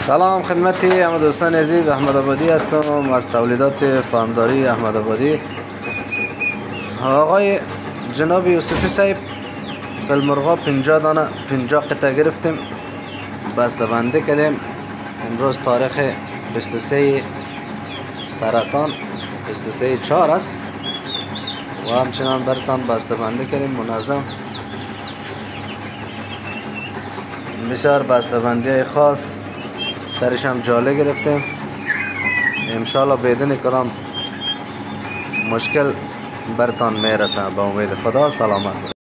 سلام خدمتی همه دوستان عزیز، احمد آبادی هستم از تولیدات فارمداری احمد آبادی. آقای جناب یوسفی صاحب فیلمرغا 50 دانه 50 قطعه گرفتیم، بسته بندی کردیم. امروز تاریخ 23 سرطان 23/4 است و همچنان برتان بسته بندی کردیم منظم. بسیار بسته بندی خاص، سرش هم جاله گرفتیم. انشالله بدون کدام مشکل برتان میرسه. با امید خدا سلامت.